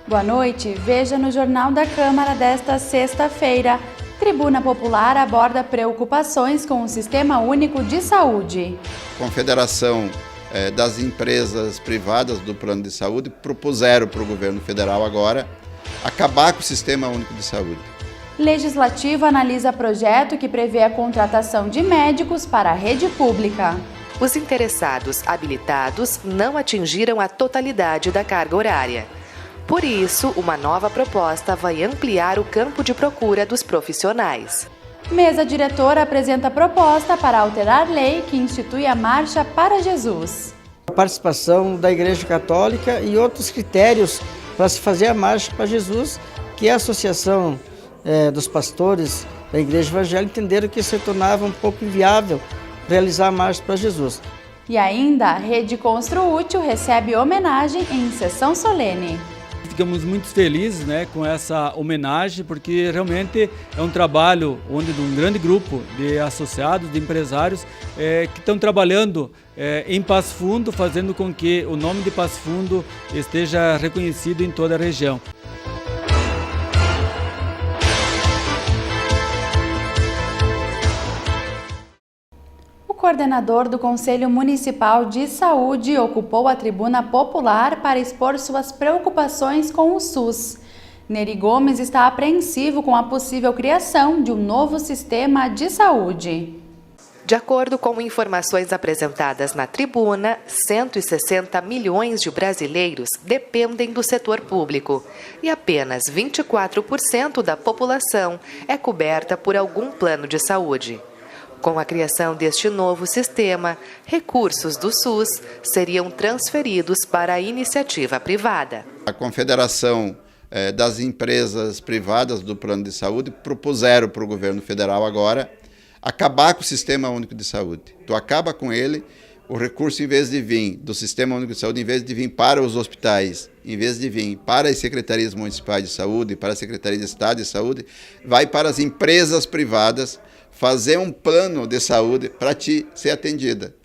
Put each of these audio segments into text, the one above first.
Boa noite, veja no Jornal da Câmara desta sexta-feira. Tribuna Popular aborda preocupações com o Sistema Único de Saúde. Confederação das empresas privadas do plano de saúde propuseram para o governo federal agora acabar com o Sistema Único de Saúde. Legislativo analisa projeto que prevê a contratação de médicos para a rede pública. Os interessados habilitados não atingiram a totalidade da carga horária. Por isso, uma nova proposta vai ampliar o campo de procura dos profissionais. Mesa diretora apresenta proposta para alterar lei que institui a Marcha para Jesus. A participação da Igreja Católica e outros critérios para se fazer a Marcha para Jesus, que a Associação dos Pastores da Igreja Evangélica entenderam que se tornava um pouco inviável realizar a Marcha para Jesus. E ainda, a Rede Construútil recebe homenagem em sessão solene. Ficamos muito felizes, com essa homenagem, porque realmente é um trabalho onde um grande grupo de associados, de empresários que estão trabalhando em Passo Fundo, fazendo com que o nome de Passo Fundo esteja reconhecido em toda a região. O coordenador do Conselho Municipal de Saúde ocupou a tribuna popular para expor suas preocupações com o SUS. Neri Gomes está apreensivo com a possível criação de um novo sistema de saúde. De acordo com informações apresentadas na tribuna, 160 milhões de brasileiros dependem do setor público e apenas 24% da população é coberta por algum plano de saúde. Com a criação deste novo sistema, recursos do SUS seriam transferidos para a iniciativa privada. A Confederação das empresas privadas do plano de saúde propuseram para o governo federal agora acabar com o Sistema Único de Saúde. Tu acaba com ele, o recurso, em vez de vir do Sistema Único de Saúde, em vez de vir para os hospitais, em vez de vir para as secretarias municipais de saúde, para a Secretaria de Estado de Saúde, vai para as empresas privadas fazer um plano de saúde para ti ser atendida.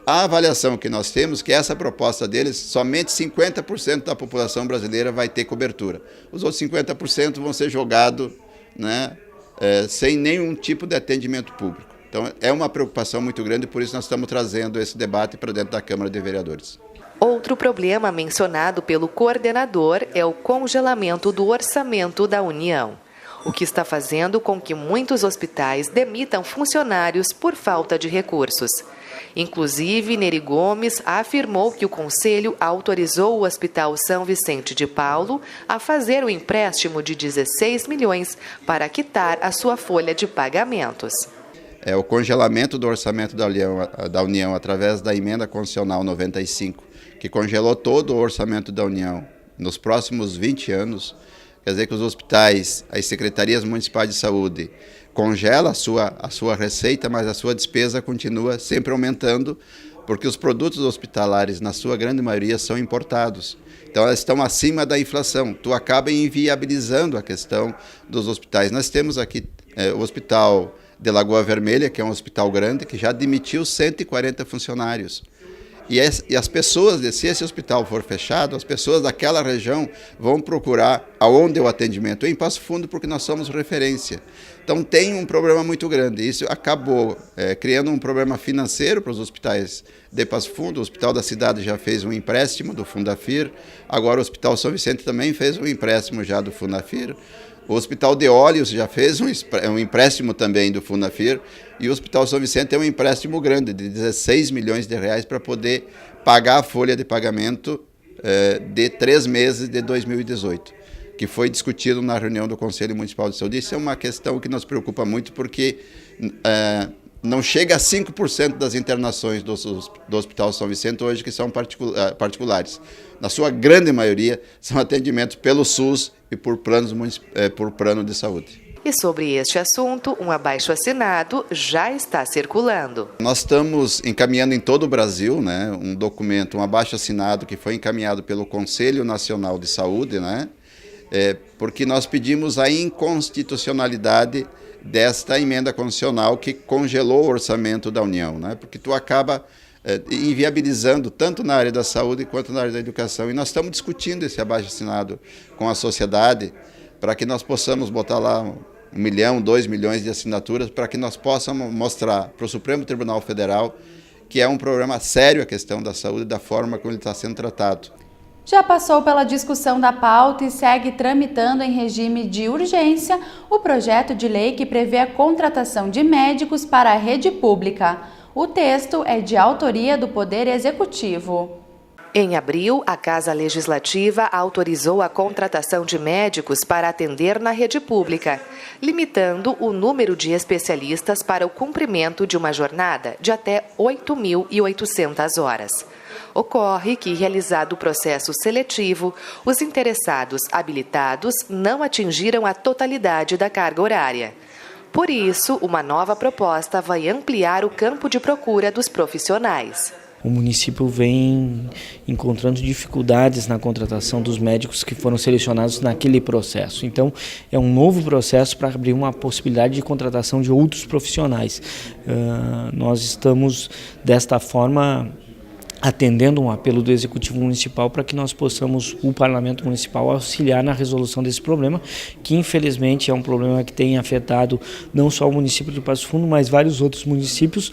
A avaliação que nós temos é que essa proposta deles, somente 50% da população brasileira vai ter cobertura. Os outros 50% vão ser jogados sem nenhum tipo de atendimento público. Então é uma preocupação muito grande, por isso nós estamos trazendo esse debate para dentro da Câmara de Vereadores. Outro problema mencionado pelo coordenador é o congelamento do orçamento da União, o que está fazendo com que muitos hospitais demitam funcionários por falta de recursos. Inclusive, Neri Gomes afirmou que o Conselho autorizou o Hospital São Vicente de Paulo a fazer o empréstimo de 16 milhões para quitar a sua folha de pagamentos. O congelamento do orçamento da União através da Emenda Constitucional 95, que congelou todo o orçamento da União nos próximos 20 anos, quer dizer que os hospitais, as secretarias municipais de saúde congelam a sua receita, mas a sua despesa continua sempre aumentando, porque os produtos hospitalares, na sua grande maioria, são importados. Então, elas estão acima da inflação. Tu acaba inviabilizando a questão dos hospitais. Nós temos aqui o Hospital de Lagoa Vermelha, que é um hospital grande, que já demitiu 140 funcionários. E as pessoas, se esse hospital for fechado, as pessoas daquela região vão procurar aonde é o atendimento, em Passo Fundo, porque nós somos referência. Então tem um problema muito grande. Isso acabou criando um problema financeiro para os hospitais de Passo Fundo. O Hospital da Cidade já fez um empréstimo do Fundafir, agora o Hospital São Vicente também fez um empréstimo já do Fundafir. O Hospital de Olhos já fez um empréstimo também do Fundafir e o Hospital São Vicente tem um empréstimo grande de 16 milhões de reais para poder pagar a folha de pagamento de 3 meses de 2018, que foi discutido na reunião do Conselho Municipal de Saúde. Isso é uma questão que nos preocupa muito porque não chega a 5% das internações do Hospital São Vicente hoje que são particulares. Na sua grande maioria são atendimentos pelo SUS e por plano de saúde. E sobre este assunto, um abaixo-assinado já está circulando. Nós estamos encaminhando em todo o Brasil, um documento, um abaixo-assinado que foi encaminhado pelo Conselho Nacional de Saúde, porque nós pedimos a inconstitucionalidade desta emenda constitucional que congelou o orçamento da União, porque tu acaba inviabilizando tanto na área da saúde quanto na área da educação. E nós estamos discutindo esse abaixo-assinado com a sociedade para que nós possamos botar lá 1 milhão, 2 milhões de assinaturas para que nós possamos mostrar para o Supremo Tribunal Federal que é um problema sério a questão da saúde da forma como ele está sendo tratado. Já passou pela discussão da pauta e segue tramitando em regime de urgência o projeto de lei que prevê a contratação de médicos para a rede pública. O texto é de autoria do Poder Executivo. Em abril, a Casa Legislativa autorizou a contratação de médicos para atender na rede pública, limitando o número de especialistas para o cumprimento de uma jornada de até 8.800 horas. Ocorre que, realizado o processo seletivo, os interessados habilitados não atingiram a totalidade da carga horária. Por isso, uma nova proposta vai ampliar o campo de procura dos profissionais. O município vem encontrando dificuldades na contratação dos médicos que foram selecionados naquele processo. Então, é um novo processo para abrir uma possibilidade de contratação de outros profissionais. Nós estamos, desta forma, atendendo um apelo do Executivo Municipal para que nós possamos, o Parlamento Municipal, auxiliar na resolução desse problema, que infelizmente é um problema que tem afetado não só o município de Passo Fundo, mas vários outros municípios,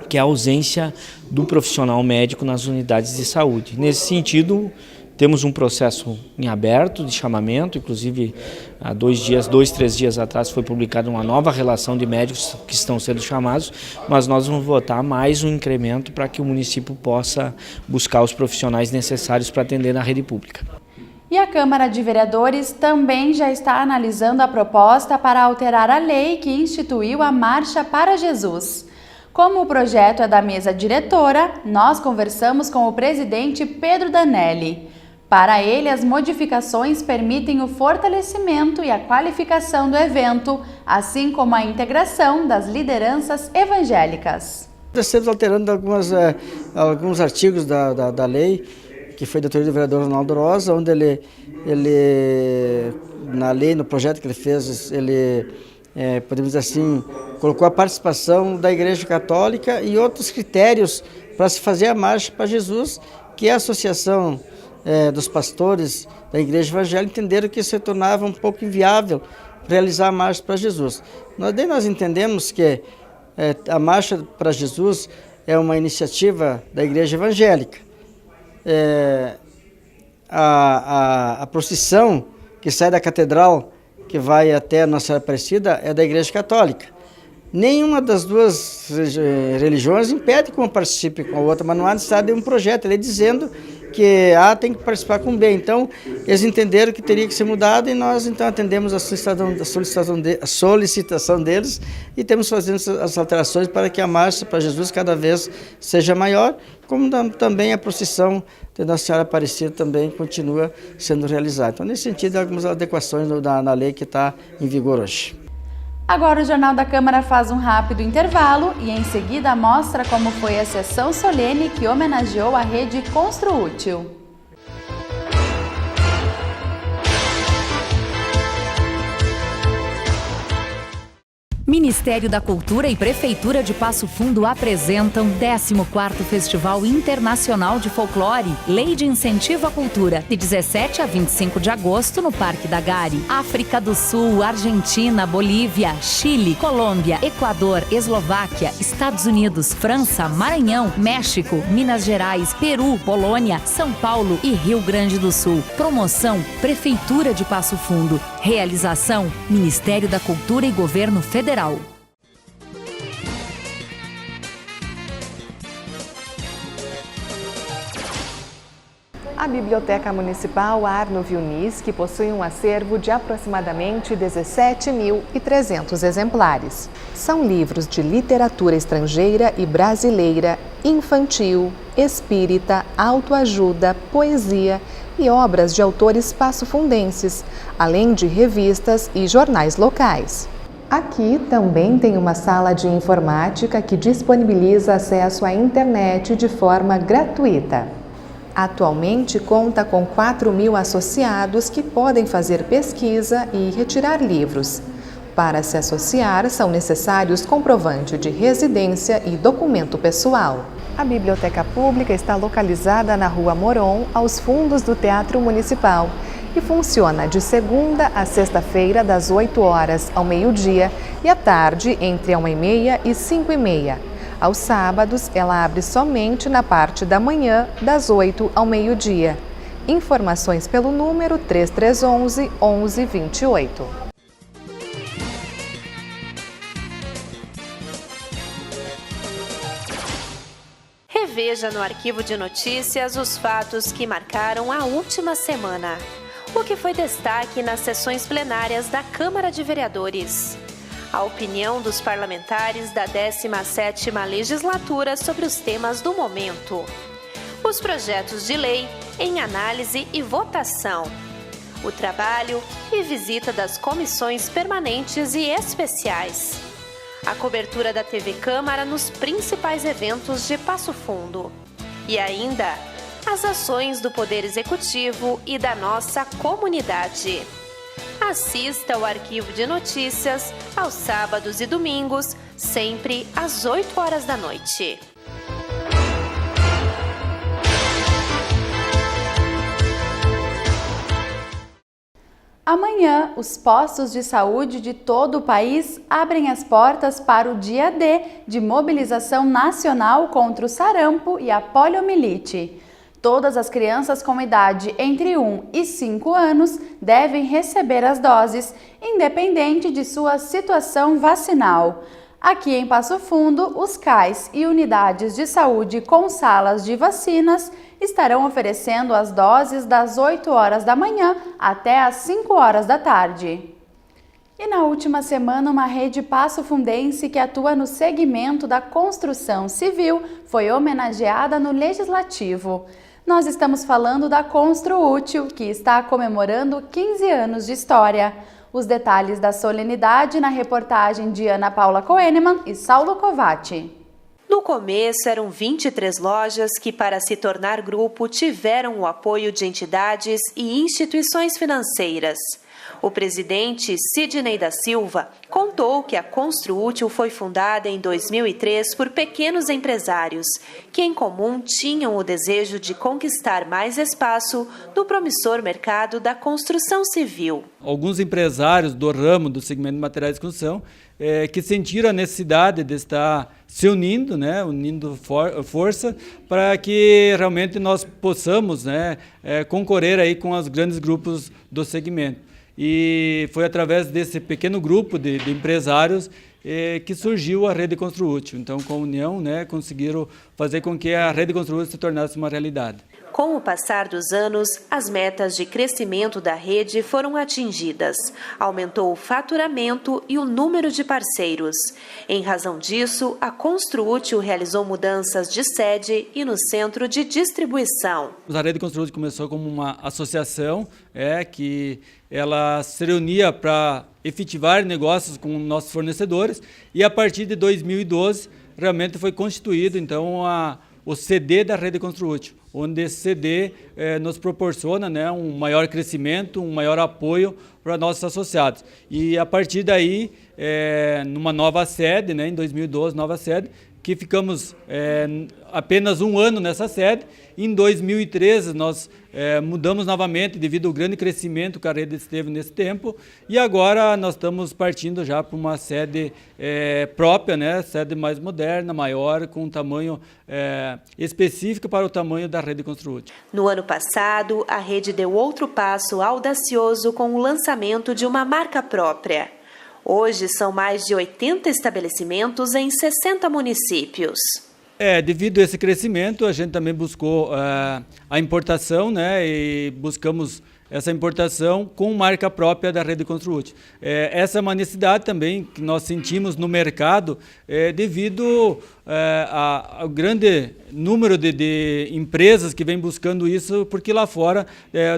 que é a ausência do profissional médico nas unidades de saúde. Nesse sentido, temos um processo em aberto de chamamento, inclusive há 3 dias atrás foi publicada uma nova relação de médicos que estão sendo chamados, mas nós vamos votar mais um incremento para que o município possa buscar os profissionais necessários para atender na rede pública. E a Câmara de Vereadores também já está analisando a proposta para alterar a lei que instituiu a Marcha para Jesus. Como o projeto é da mesa diretora, nós conversamos com o presidente Pedro Danelli. Para ele, as modificações permitem o fortalecimento e a qualificação do evento, assim como a integração das lideranças evangélicas. Nós estamos alterando alguns artigos da lei, que foi da autoria do vereador Ronaldo Rosa, onde ele na lei, no projeto que ele fez, podemos dizer assim, colocou a participação da Igreja Católica e outros critérios para se fazer a Marcha para Jesus, que é a associação dos pastores da Igreja Evangélica entenderam que se tornava um pouco inviável realizar a Marcha para Jesus. Nós entendemos que a Marcha para Jesus é uma iniciativa da Igreja Evangélica. A procissão que sai da catedral, que vai até a Nossa Senhora Aparecida, é da Igreja Católica. Nenhuma das duas religiões impede que uma participe com a outra, mas não há necessidade de um projeto, ele dizendo que A tem que participar com B. Então, eles entenderam que teria que ser mudado e nós então atendemos a solicitação deles e temos fazendo as alterações para que a Marcha para Jesus cada vez seja maior, como também a procissão de Nossa Senhora Aparecida também continua sendo realizada. Então, nesse sentido, algumas adequações na lei que está em vigor hoje. Agora o Jornal da Câmara faz um rápido intervalo e em seguida mostra como foi a sessão solene que homenageou a rede Construútil. Ministério da Cultura e Prefeitura de Passo Fundo apresentam 14º Festival Internacional de Folclore, Lei de Incentivo à Cultura, de 17 a 25 de agosto no Parque da Gari. África do Sul, Argentina, Bolívia, Chile, Colômbia, Equador, Eslováquia, Estados Unidos, França, Maranhão, México, Minas Gerais, Peru, Polônia, São Paulo e Rio Grande do Sul. Promoção Prefeitura de Passo Fundo. Realização Ministério da Cultura e Governo Federal. A Biblioteca Municipal Arno Vilnis, que possui um acervo de aproximadamente 17.300 exemplares. São livros de literatura estrangeira e brasileira, infantil, espírita, autoajuda, poesia e obras de autores passofundenses, além de revistas e jornais locais. Aqui também tem uma sala de informática que disponibiliza acesso à internet de forma gratuita. Atualmente conta com 4.000 associados que podem fazer pesquisa e retirar livros. Para se associar, são necessários comprovante de residência e documento pessoal. A Biblioteca Pública está localizada na Rua Moron, aos fundos do Teatro Municipal, e funciona de segunda a sexta-feira, das 8 horas ao meio-dia e à tarde, entre 1h30 e 5h30. Aos sábados, ela abre somente na parte da manhã, das 8 ao meio-dia. Informações pelo número 3311 1128. Reveja no arquivo de notícias os fatos que marcaram a última semana. O que foi destaque nas sessões plenárias da Câmara de Vereadores. A opinião dos parlamentares da 17ª legislatura sobre os temas do momento. Os projetos de lei em análise e votação. O trabalho e visita das comissões permanentes e especiais. A cobertura da TV Câmara nos principais eventos de Passo Fundo. E ainda, as ações do Poder Executivo e da nossa comunidade. Assista ao arquivo de notícias aos sábados e domingos, sempre às 8 horas da noite. Amanhã, os postos de saúde de todo o país abrem as portas para o dia D de mobilização nacional contra o sarampo e a poliomielite. Todas as crianças com idade entre 1 e 5 anos devem receber as doses, independente de sua situação vacinal. Aqui em Passo Fundo, os CAIs e unidades de saúde com salas de vacinas estarão oferecendo as doses das 8 horas da manhã até as 5 horas da tarde. E na última semana, uma rede passofundense que atua no segmento da construção civil foi homenageada no Legislativo. Nós estamos falando da Construútil, que está comemorando 15 anos de história. Os detalhes da solenidade na reportagem de Ana Paula Koenemann e Saulo Covatti. No começo, eram 23 lojas que, para se tornar grupo, tiveram o apoio de entidades e instituições financeiras. O presidente Sidney da Silva contou que a Construútil foi fundada em 2003 por pequenos empresários, que em comum tinham o desejo de conquistar mais espaço no promissor mercado da construção civil. Alguns empresários do ramo do segmento de materiais de construção que sentiram a necessidade de estar se unindo, unindo força para que realmente nós possamos concorrer aí com os grandes grupos do segmento. E foi através desse pequeno grupo de empresários que surgiu a Rede Construútil. Então, com a união, conseguiram fazer com que a Rede Construútil se tornasse uma realidade. Com o passar dos anos, as metas de crescimento da rede foram atingidas. Aumentou o faturamento e o número de parceiros. Em razão disso, a Construútil realizou mudanças de sede e no centro de distribuição. A Rede Construútil começou como uma associação que ela se reunia para efetivar negócios com nossos fornecedores e a partir de 2012 realmente foi constituído então o CD da Rede Construútil, onde esse CD nos proporciona um maior crescimento, um maior apoio para nossos associados. E a partir daí, numa nova sede, em 2012, nova sede, que ficamos apenas um ano nessa sede. Em 2013, nós mudamos novamente devido ao grande crescimento que a rede teve nesse tempo. E agora nós estamos partindo já para uma sede própria, sede mais moderna, maior, com um tamanho específico para o tamanho da Rede Construútil. No ano passado, a rede deu outro passo audacioso com o lançamento de uma marca própria. Hoje são mais de 80 estabelecimentos em 60 municípios. Devido a esse crescimento, a gente também buscou a importação, e buscamos essa importação com marca própria da Rede Construútil. Essa é uma necessidade também que nós sentimos no mercado devido ao grande número de empresas que vêm buscando isso, porque lá fora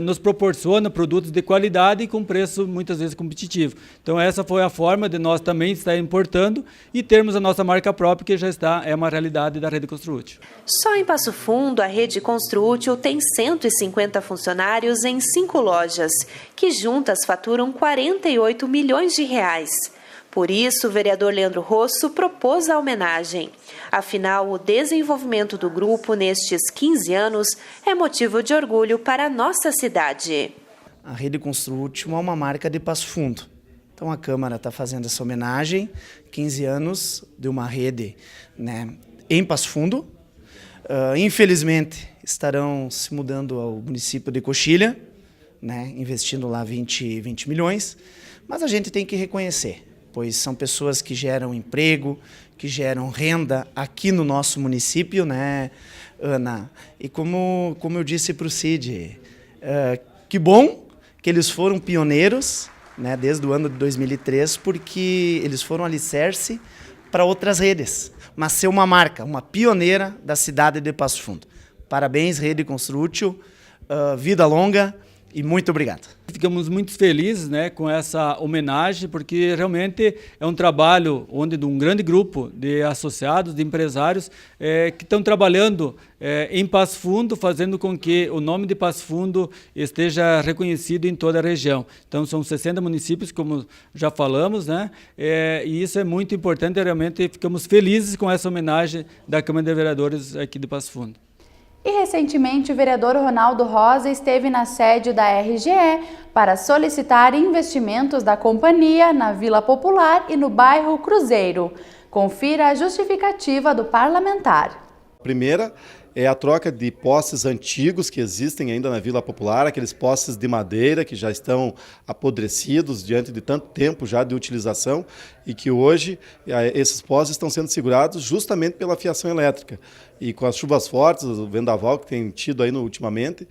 nos proporciona produtos de qualidade e com preço muitas vezes competitivo. Então essa foi a forma de nós também estar importando e termos a nossa marca própria, que já é uma realidade da Rede Construútil. Só em Passo Fundo, a Rede Construútil tem 150 funcionários em 5 lojas, que juntas faturam 48 milhões de reais. Por isso, o vereador Leandro Rosso propôs a homenagem. Afinal, o desenvolvimento do grupo nestes 15 anos é motivo de orgulho para a nossa cidade. A Rede Construútil é uma marca de Passo Fundo. Então a Câmara está fazendo essa homenagem, 15 anos de uma rede, né, em Passo Fundo. Infelizmente estarão se mudando ao município de Coxilha, né, investindo lá 20 milhões, mas a gente tem que reconhecer, pois são pessoas que geram emprego, que geram renda aqui no nosso município, né, Ana? E como eu disse para o Cid, que bom que eles foram pioneiros, né, desde o ano de 2003, porque eles foram alicerce para outras redes, mas ser uma marca, uma pioneira da cidade de Passo Fundo. Parabéns, Rede Construútil, vida longa e muito obrigado. Ficamos muito felizes, né, com essa homenagem, porque realmente é um trabalho onde de um grande grupo de associados, de empresários que estão trabalhando em Passo Fundo, fazendo com que o nome de Passo Fundo esteja reconhecido em toda a região. Então são 60 municípios, como já falamos, né, e isso é muito importante, realmente ficamos felizes com essa homenagem da Câmara de Vereadores aqui de Passo Fundo. E recentemente o vereador Ronaldo Rosa esteve na sede da RGE para solicitar investimentos da companhia na Vila Popular e no bairro Cruzeiro. Confira a justificativa do parlamentar. A primeira é a troca de postes antigos que existem ainda na Vila Popular, aqueles postes de madeira que já estão apodrecidos diante de tanto tempo já de utilização e que hoje esses postes estão sendo segurados justamente pela fiação elétrica. E com as chuvas fortes, o vendaval que tem tido aí ultimamente,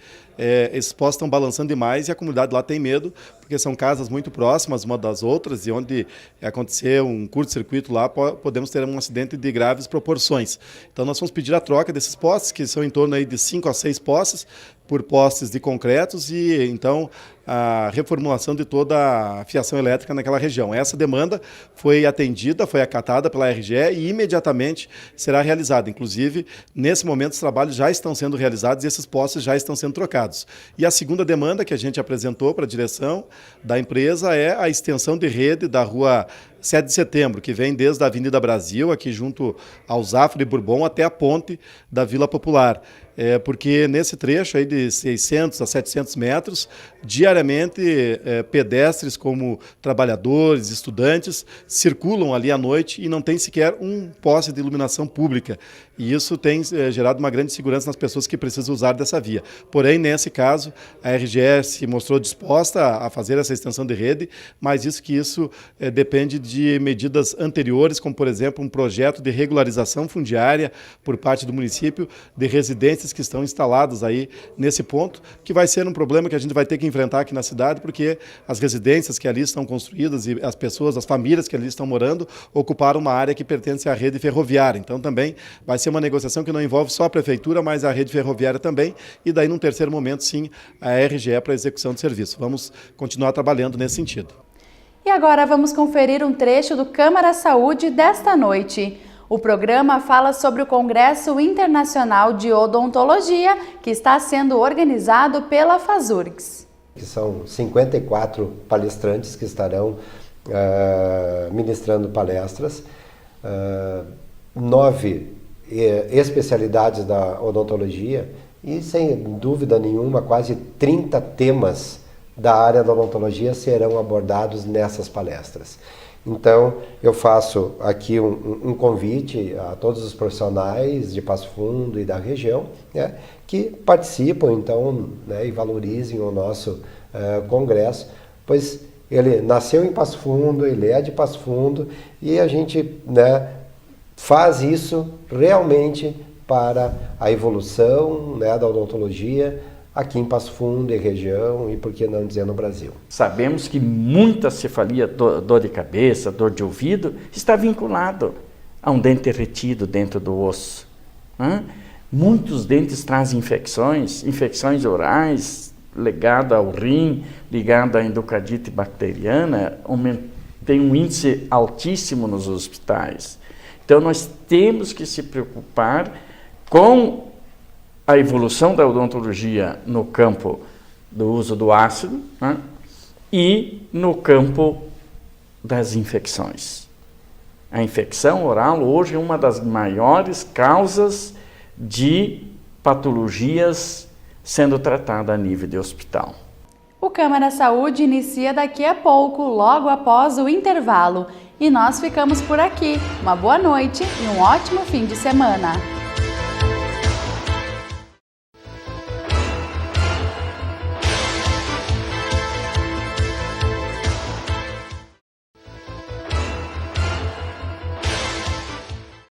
esses postes estão balançando demais e a comunidade lá tem medo, porque são casas muito próximas uma das outras e onde acontecer um curto-circuito lá, podemos ter um acidente de graves proporções. Então nós vamos pedir a troca desses postes, que são em torno aí de 5 a 6 postes, por postes de concretos e então a reformulação de toda a fiação elétrica naquela região. Essa demanda foi atendida, foi acatada pela RGE e imediatamente será realizada. Inclusive, nesse momento os trabalhos já estão sendo realizados e esses postes já estão sendo trocados. E a segunda demanda que a gente apresentou para a direção da empresa é a extensão de rede da rua 7 de Setembro, que vem desde a Avenida Brasil, aqui junto ao Zafra de Bourbon, até a ponte da Vila Popular. Porque nesse trecho aí de 600 a 700 metros, diariamente pedestres como trabalhadores, estudantes, circulam ali à noite e não tem sequer um poste de iluminação pública. E isso tem gerado uma grande segurança nas pessoas que precisam usar dessa via. Porém, nesse caso, a RGE se mostrou disposta a fazer essa extensão de rede, mas isso depende de medidas anteriores, como, por exemplo, um projeto de regularização fundiária por parte do município de residências que estão instaladas aí nesse ponto, que vai ser um problema que a gente vai ter que enfrentar aqui na cidade, porque as residências que ali estão construídas e as pessoas, as famílias que ali estão morando, ocuparam uma área que pertence à rede ferroviária. Então também vai ser uma negociação que não envolve só a prefeitura, mas a rede ferroviária também, e daí num terceiro momento, sim, a RGE para a execução do serviço. Vamos continuar trabalhando nesse sentido. E agora vamos conferir um trecho do Câmara Saúde desta noite. O programa fala sobre o Congresso Internacional de Odontologia, que está sendo organizado pela FASURGS. São 54 palestrantes que estarão ministrando palestras, 9 especialidades da odontologia e, sem dúvida nenhuma, quase 30 temas da área da odontologia serão abordados nessas palestras. Então, eu faço aqui um convite a todos os profissionais de Passo Fundo e da região, né, que participam, então, né, e valorizem o nosso congresso, pois ele nasceu em Passo Fundo, ele é de Passo Fundo e a gente, né, faz isso realmente para a evolução, né, da odontologia aqui em Passo Fundo e região e, por que não dizer, no Brasil. Sabemos que muita cefalia, dor de cabeça, dor de ouvido, está vinculado a um dente retido dentro do osso. Muitos dentes trazem infecções orais, ligadas ao rim, ligadas à endocardite bacteriana, tem um índice altíssimo nos hospitais. Então nós temos que se preocupar com a evolução da odontologia no campo do uso do ácido, né, e no campo das infecções. A infecção oral hoje é uma das maiores causas de patologias sendo tratada a nível de hospital. O Câmara Saúde inicia daqui a pouco, logo após o intervalo. E nós ficamos por aqui. Uma boa noite e um ótimo fim de semana.